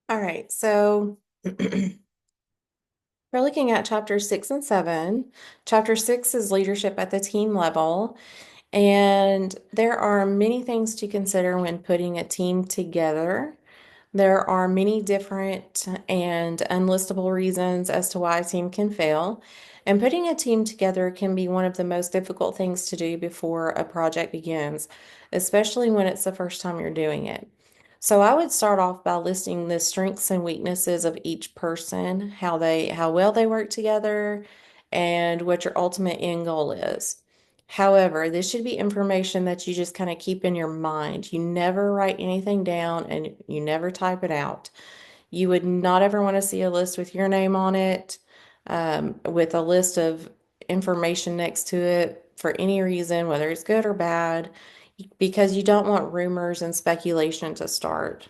All right, so we're looking at chapter 6 and 7. Chapter 6 is leadership at the team level, and there are many things to consider when putting a team together. There are many different and unlistable reasons as to why a team can fail, and putting a team together can be one of the most difficult things to do before a project begins, especially when it's the first time you're doing it. So I would start off by listing the strengths and weaknesses of each person, how well they work together, and what your ultimate end goal is. However, this should be information that you just kind of keep in your mind. You never write anything down and you never type it out. You would not ever want to see a list with your name on it, with a list of information next to it for any reason, whether it's good or bad, because you don't want rumors and speculation to start.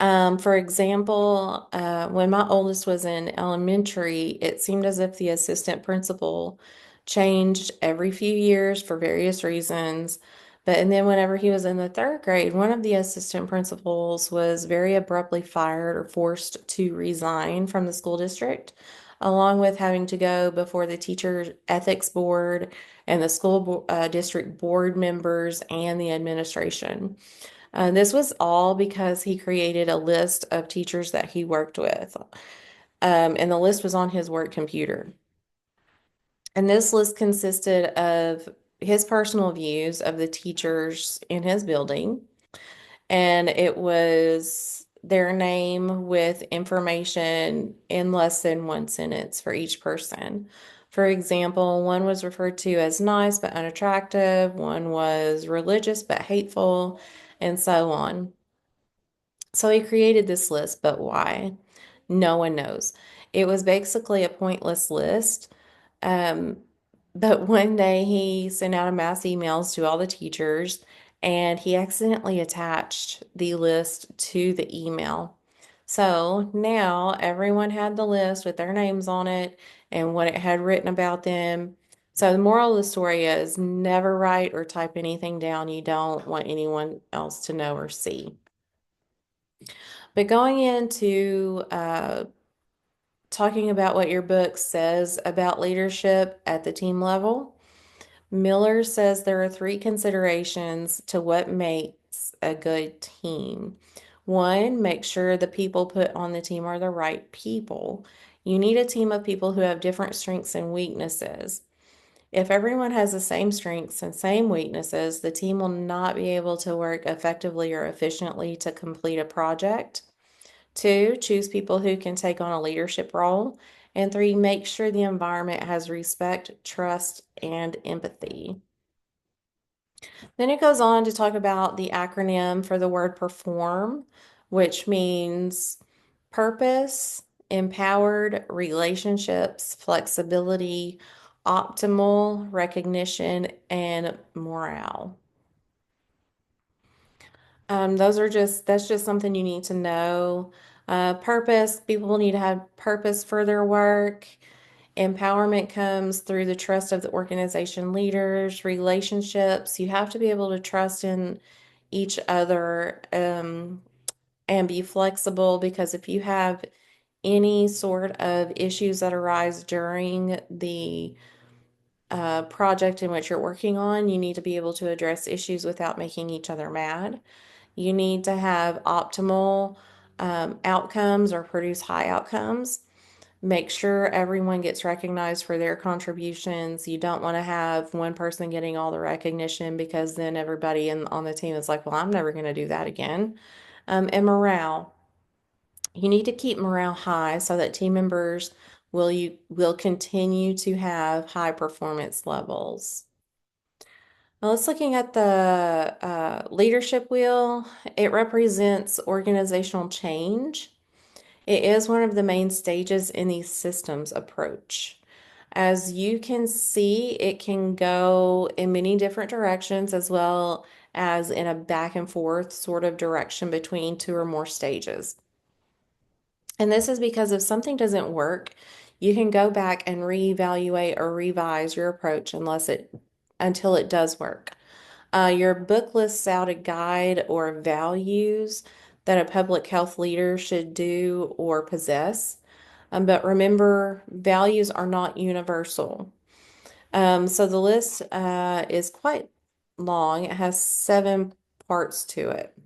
For example, when my oldest was in elementary, it seemed as if the assistant principal changed every few years for various reasons. And then whenever he was in the third grade, one of the assistant principals was very abruptly fired or forced to resign from the school district, along with having to go before the teacher ethics board and the district board members and the administration. This was all because he created a list of teachers that he worked with, and the list was on his work computer. And this list consisted of his personal views of the teachers in his building, and it was their name with information in less than one sentence for each person. For example, one was referred to as nice but unattractive, one was religious but hateful, and so on. So he created this list, but why? No one knows. It was basically a pointless list. Um, but one day he sent out a mass emails to all the teachers and he accidentally attached the list to the email. So now everyone had the list with their names on it and what it had written about them. So the moral of the story is never write or type anything down you don't want anyone else to know or see. But going into talking about what your book says about leadership at the team level, Miller says there are three considerations to what makes a good team. One, make sure the people put on the team are the right people. You need a team of people who have different strengths and weaknesses. If everyone has the same strengths and same weaknesses, the team will not be able to work effectively or efficiently to complete a project. Two, choose people who can take on a leadership role. And three, make sure the environment has respect, trust, and empathy. Then it goes on to talk about the acronym for the word perform, which means purpose, empowered, relationships, flexibility, optimal, recognition, and morale. That's just something you need to know. Purpose, people need to have purpose for their work. Empowerment comes through the trust of the organization leaders, relationships. You have to be able to trust in each other, and be flexible because if you have any sort of issues that arise during the project in which you're working on, you need to be able to address issues without making each other mad. You need to have optimal outcomes or produce high outcomes. Make sure everyone gets recognized for their contributions. You don't want to have one person getting all the recognition because then everybody on the team is like, well, I'm never going to do that again. And morale. You need to keep morale high so that team members will continue to have high performance levels. Now let's looking at the leadership wheel. It represents organizational change. It is one of the main stages in the systems approach. As you can see, it can go in many different directions as well as in a back and forth sort of direction between two or more stages. And this is because if something doesn't work, you can go back and reevaluate or revise your approach until it does work. Your book lists out a guide or values that a public health leader should do or possess. But remember, values are not universal. So the list is quite long. It has 7 parts to it.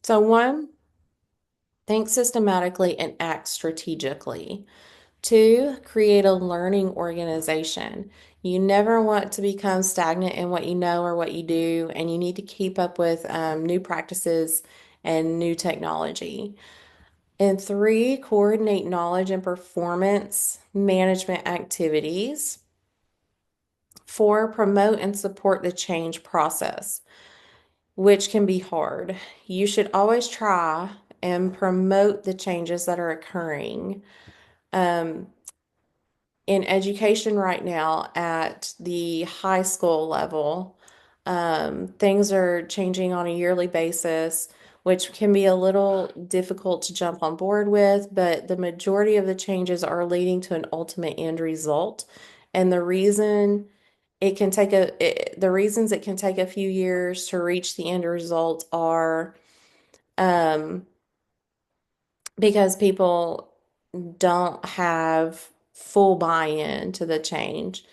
So, one, think systematically and act strategically. Two, create a learning organization. You never want to become stagnant in what you know or what you do, and you need to keep up with new practices and new technology. And three, coordinate knowledge and performance management activities. Four, promote and support the change process, which can be hard. You should always try and promote the changes that are occurring. Um, in education right now at the high school level, things are changing on a yearly basis, which can be a little difficult to jump on board with, but the majority of the changes are leading to an ultimate end result. And the reasons it can take a few years to reach the end result are um, because people don't have full buy-in to the change.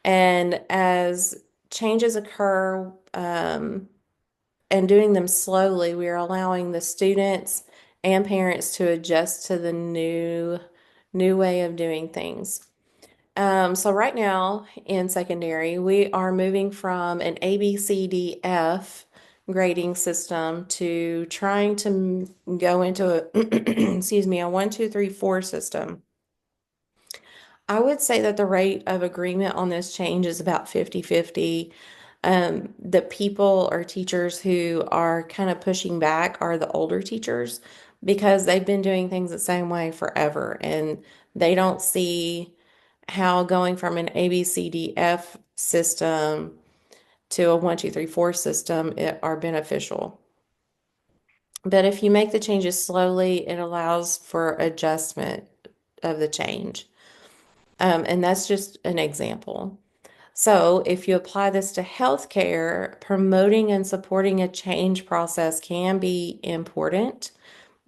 And as changes occur, and doing them slowly, we are allowing the students and parents to adjust to the new way of doing things. So right now in secondary, we are moving from an ABCDF grading system to trying to go into a, excuse me, a 1, 2, 3, 4 system. I would say that the rate of agreement on this change is about 50-50. The people or teachers who are kind of pushing back are the older teachers because they've been doing things the same way forever and they don't see how going from an ABCDF system to a 1, 2, 3, 4 system are beneficial. But if you make the changes slowly, it allows for adjustment of the change. And that's just an example. So, if you apply this to healthcare, promoting and supporting a change process can be important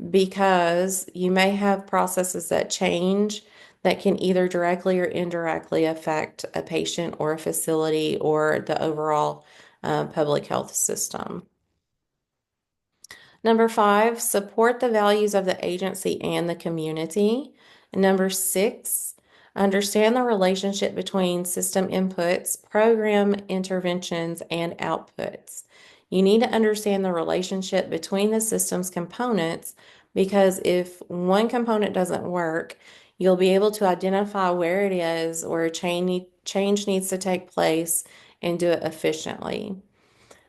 because you may have processes that change that can either directly or indirectly affect a patient or a facility or the overall public health system. Number 5, support the values of the agency and the community. Number 6, understand the relationship between system inputs, program interventions, and outputs. You need to understand the relationship between the system's components because if one component doesn't work, you'll be able to identify where it is, where a change needs to take place, and do it efficiently.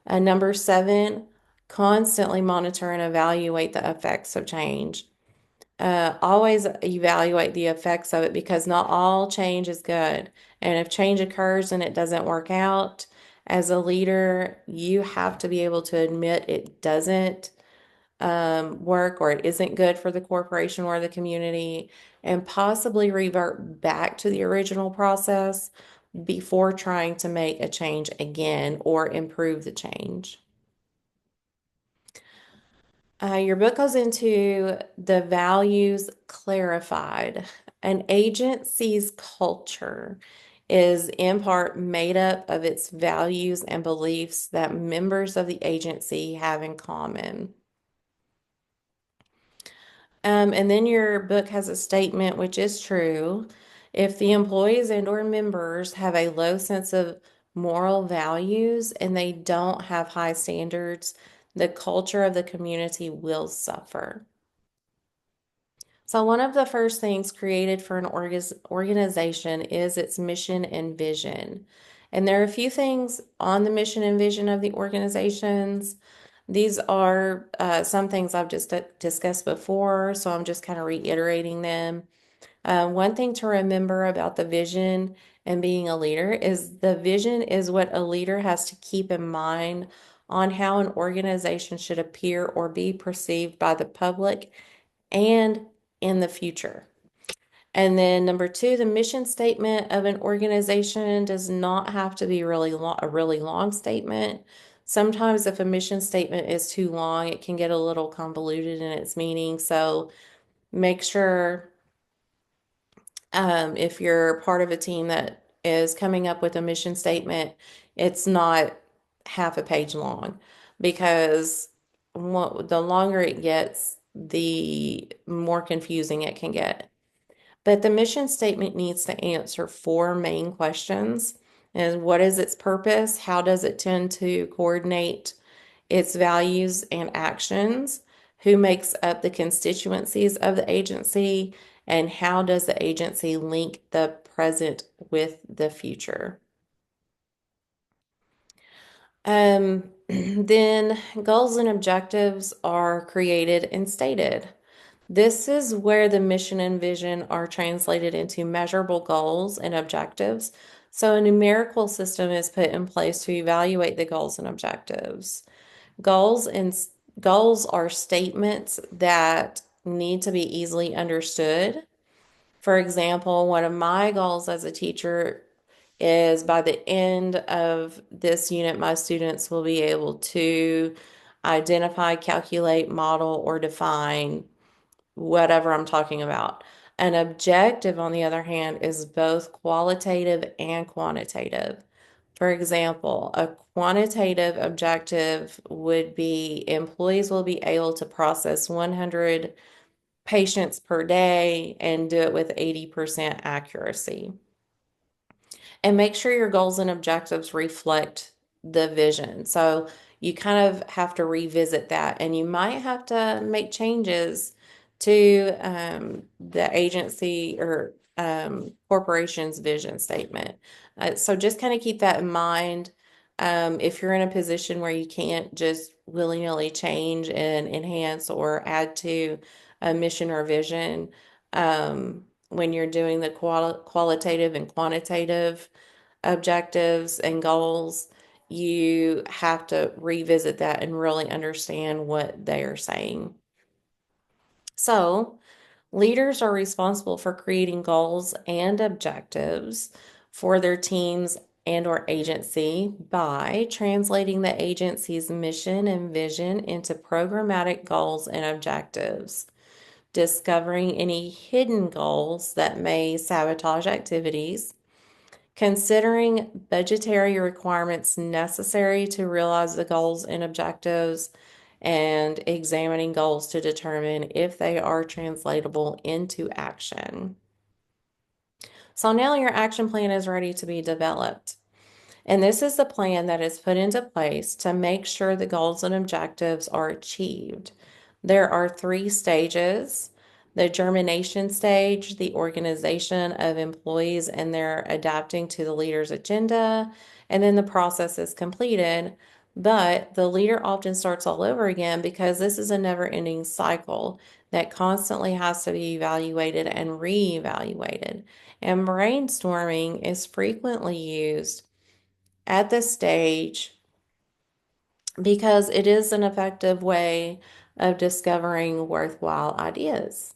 Number 7, constantly monitor and evaluate the effects of change. Always evaluate the effects of it because not all change is good. And if change occurs and it doesn't work out, as a leader, you have to be able to admit it doesn't work or it isn't good for the corporation or the community, and possibly revert back to the original process before trying to make a change again or improve the change. Your book goes into the values clarified. An agency's culture is in part made up of its values and beliefs that members of the agency have in common. And then your book has a statement which is true. If the employees and or members have a low sense of moral values and they don't have high standards, the culture of the community will suffer. So one of the first things created for an organization is its mission and vision. And there are a few things on the mission and vision of the organizations. These are some things I've just discussed before, so I'm just kind of reiterating them. One thing to remember about the vision and being a leader is the vision is what a leader has to keep in mind on how an organization should appear or be perceived by the public and in the future. And then number 2, the mission statement of an organization does not have to be a really long statement. Sometimes if a mission statement is too long, it can get a little convoluted in its meaning. So make sure if you're part of a team that is coming up with a mission statement, it's not half a page long because the longer it gets, the more confusing it can get. But the mission statement needs to answer four main questions. And what is its purpose? How does it tend to coordinate its values and actions? Who makes up the constituencies of the agency? And how does the agency link the present with the future? Then goals and objectives are created and stated. This is where the mission and vision are translated into measurable goals and objectives. So a numerical system is put in place to evaluate the goals and objectives. Goals and goals are statements that need to be easily understood. For example, one of my goals as a teacher is by the end of this unit, my students will be able to identify, calculate, model, or define whatever I'm talking about. An objective, on the other hand, is both qualitative and quantitative. For example, a quantitative objective would be employees will be able to process 100 patients per day and do it with 80% accuracy. And make sure your goals and objectives reflect the vision. So you kind of have to revisit that, and you might have to make changes to the agency or corporation's vision statement. So just kind of keep that in mind. If you're in a position where you can't just willy-nilly change and enhance or add to a mission or vision, when you're doing the qualitative and quantitative objectives and goals, you have to revisit that and really understand what they are saying. So, leaders are responsible for creating goals and objectives for their teams and or agency by translating the agency's mission and vision into programmatic goals and objectives, discovering any hidden goals that may sabotage activities, considering budgetary requirements necessary to realize the goals and objectives, and examining goals to determine if they are translatable into action. So now your action plan is ready to be developed. And this is the plan that is put into place to make sure the goals and objectives are achieved. There are three stages: the germination stage, the organization of employees and their adapting to the leader's agenda, and then the process is completed. But the leader often starts all over again because this is a never-ending cycle that constantly has to be evaluated and re-evaluated. And brainstorming is frequently used at this stage because it is an effective way of discovering worthwhile ideas.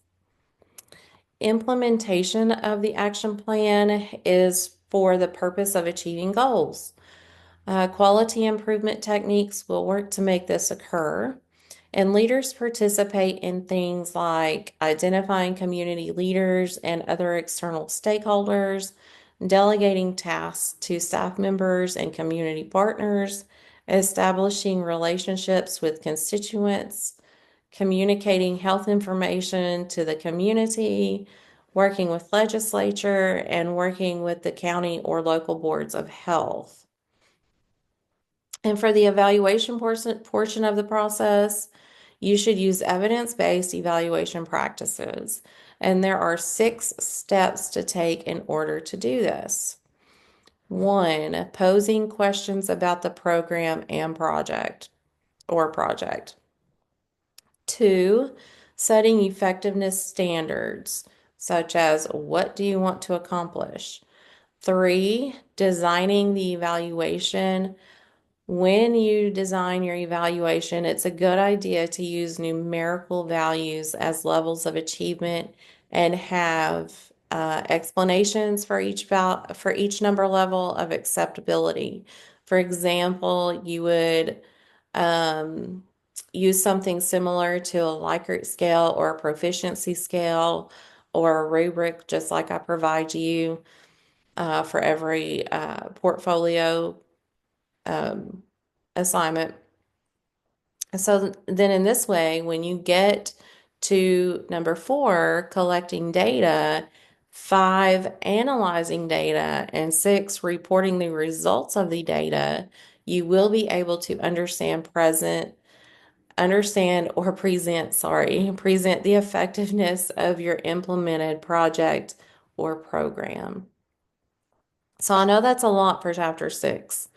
Implementation of the action plan is for the purpose of achieving goals. Quality improvement techniques will work to make this occur. And leaders participate in things like identifying community leaders and other external stakeholders, delegating tasks to staff members and community partners, establishing relationships with constituents, communicating health information to the community, working with legislature, and working with the county or local boards of health. And for the evaluation portion of the process, you should use evidence-based evaluation practices. And there are 6 steps to take in order to do this. 1, posing questions about the program and project. 2, setting effectiveness standards, such as what do you want to accomplish? 3, designing the evaluation. When you design your evaluation, it's a good idea to use numerical values as levels of achievement and have explanations for each number level of acceptability. For example, you would um, use something similar to a Likert scale or a proficiency scale or a rubric, just like I provide you for every portfolio um, assignment. So then in this way, when you get to number four, collecting data, five, analyzing data, and six, reporting the results of the data, you will be able to present the effectiveness of your implemented project or program. So I know that's a lot for chapter six.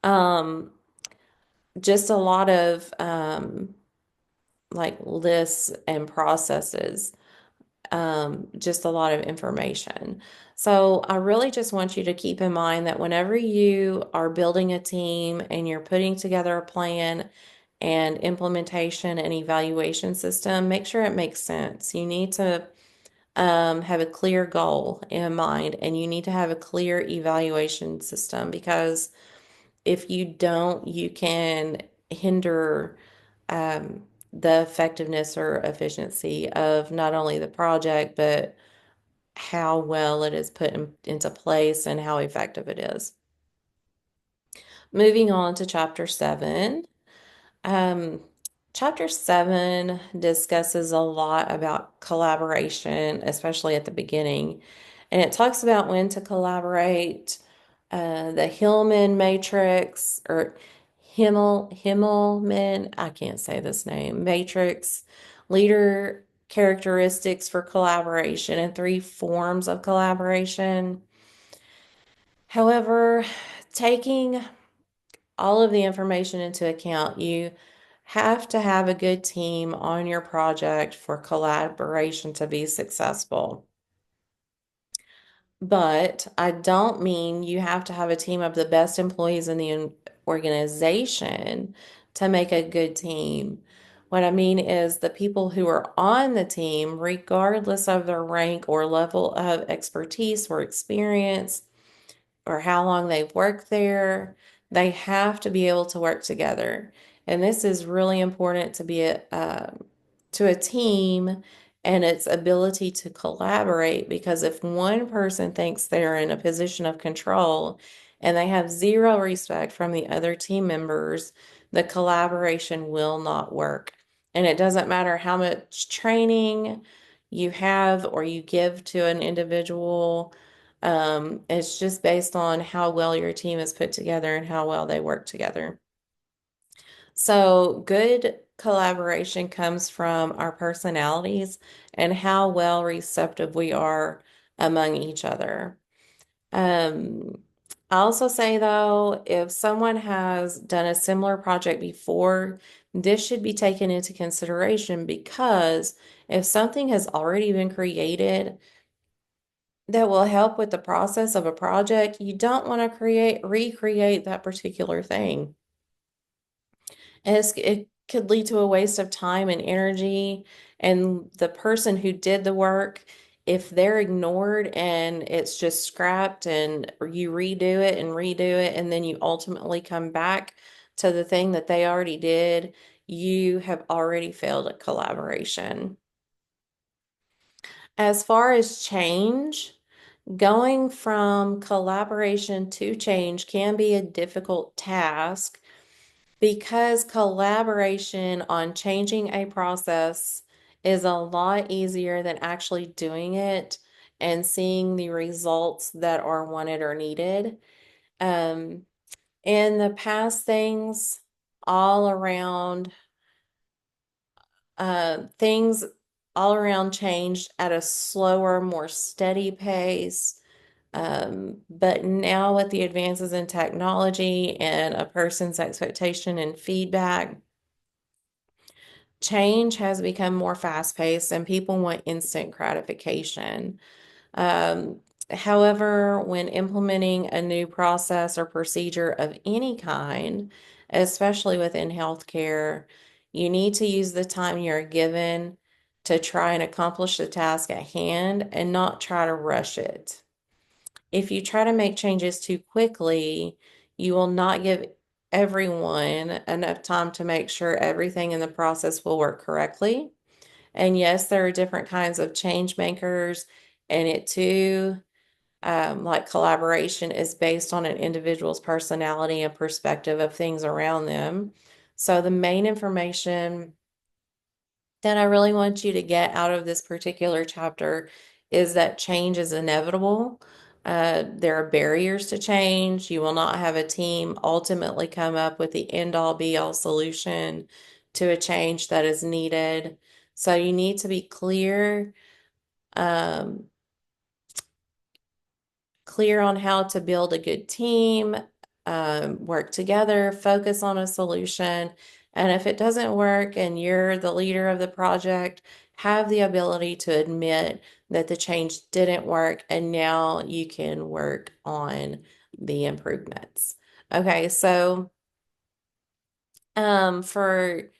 Um, just a lot of like lists and processes, just a lot of information. So I really just want you to keep in mind that whenever you are building a team and you're putting together a plan and implementation and evaluation system, make sure it makes sense. You need to have a clear goal in mind and you need to have a clear evaluation system because if you don't, you can hinder the effectiveness or efficiency of not only the project, but how well it is into place and how effective it is. Moving on to chapter seven. Um, Chapter seven discusses a lot about collaboration, especially at the beginning. And it talks about when to collaborate, the Hillman matrix or Himmelman, I can't say this name, matrix, leader characteristics for collaboration, and three forms of collaboration. However, taking all of the information into account, you have to have a good team on your project for collaboration to be successful. But I don't mean you have to have a team of the best employees in the organization to make a good team. What I mean is the people who are on the team, regardless of their rank or level of expertise or experience, or how long they've worked there. They have to be able to work together. And this is really important to a team and its ability to collaborate because if one person thinks they're in a position of control and they have zero respect from the other team members, the collaboration will not work. And it doesn't matter how much training you have or you give to an individual. It's just based on how well your team is put together and how well they work together. So, good collaboration comes from our personalities and how well receptive we are among each other. Um, I also say though, if someone has done a similar project before, this should be taken into consideration because if something has already been created, that will help with the process of a project, you don't want to recreate that particular thing. It could lead to a waste of time and energy. And the person who did the work, if they're ignored and it's just scrapped and you redo it, and then you ultimately come back to the thing that they already did, you have already failed at collaboration. As far as change, going from collaboration to change can be a difficult task because collaboration on changing a process is a lot easier than actually doing it and seeing the results that are wanted or needed. Um, in the past, all around, things all around changed at a slower, more steady pace. But now with the advances in technology and a person's expectation and feedback, change has become more fast-paced and people want instant gratification. Um, However, when implementing a new process or procedure of any kind, especially within healthcare, you need to use the time you're given to try and accomplish the task at hand and not try to rush it. If you try to make changes too quickly, You will not give everyone enough time to make sure everything in the process will work correctly. And yes, there are different kinds of change makers, and it too, like collaboration is based on an individual's personality and perspective of things around them. So the main information that I really want you to get out of this particular chapter is that change is inevitable. There are barriers to change. You will not have a team ultimately come up with the end all be all solution to a change that is needed. So you need to be um, clear on how to build a good team, work together, focus on a solution. And if it doesn't work and you're the leader of the project, have the ability to admit that the change didn't work and now you can work on the improvements. Okay, so for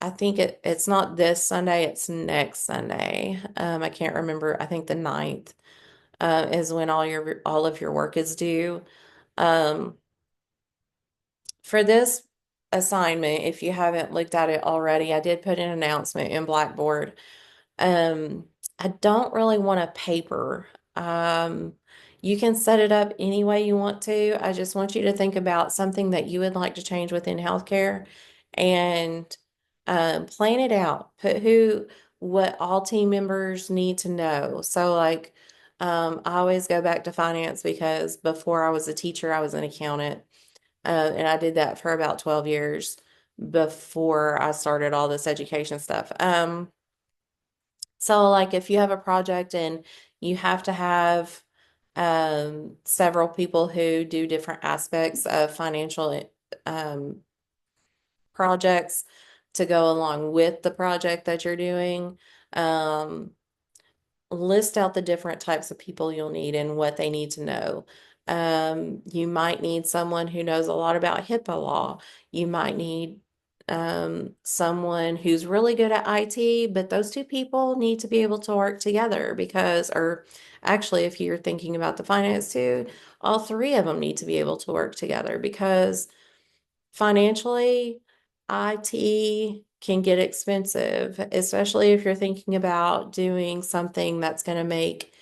I think it's not this Sunday, it's next Sunday. I can't remember. I think the 9th is when all of your work is due. Um, for this assignment, if you haven't looked at it already, I did put an announcement in Blackboard. Um, I don't really want a paper. Um, you can set it up any way you want to. I just want you to think about something that you would like to change within healthcare and plan it out. What all team members need to know. So, like, I always go back to finance because before I was a teacher, I was an accountant. And I did that for about 12 years before I started all this education stuff. So like if you have a project and you have to have several people who do different aspects of financial um, projects to go along with the project that you're doing, um, list out the different types of people you'll need and what they need to know. You might need someone who knows a lot about HIPAA law. You might need someone who's really good at IT, but those two people need to be able to work together or actually, if you're thinking about the finance too, all three of them need to be able to work together because financially, IT can get expensive, especially if you're thinking about doing something that's going to make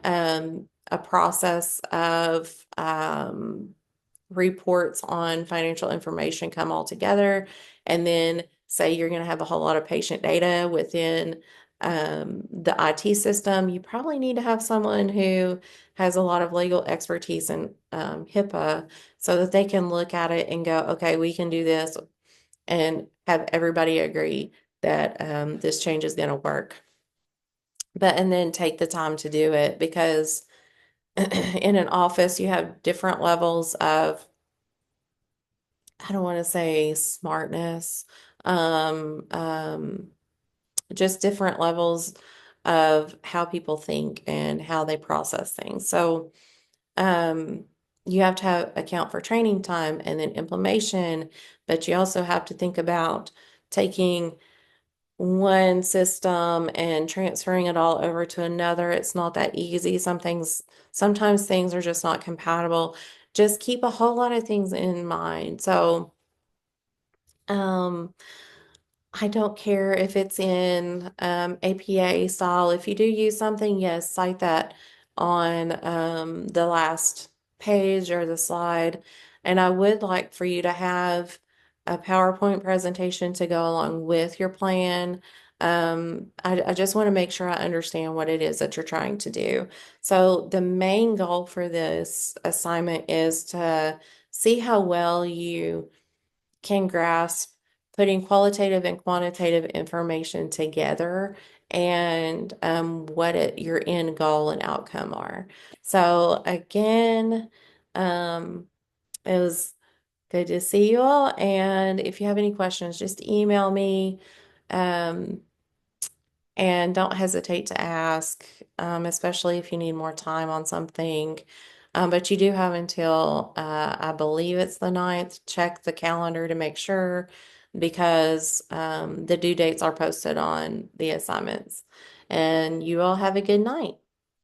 a process of reports on financial information come all together. And then say you're going to have a whole lot of patient data within the IT system. You probably need to have someone who has a lot of legal expertise in HIPAA so that they can look at it and go, okay, we can do this and have everybody agree that this change is going to work. And then take the time to do it because in an office, you have different levels of, I don't want to say smartness, um, um, just different levels of how people think and how they process things. So, um, you have to account for training time and then implementation, but you also have to think about taking one system and transferring it all over to another. It's not that easy. Sometimes things are just not compatible. Just keep a whole lot of things in mind. So, um, I don't care if it's in APA style. If you do use something, yes, cite that on the last page or the slide. And I would like for you to have a PowerPoint presentation to go along with your plan. I just want to make sure I understand what it is that you're trying to do. So the main goal for this assignment is to see how well you can grasp putting qualitative and quantitative information together and your end goal and outcome are. So again, it was good to see you all. And if you have any questions, just email me. Um, and don't hesitate to ask, especially if you need more time on something. But you do have until, I believe it's the 9th. Check the calendar to make sure because the due dates are posted on the assignments. And you all have a good night.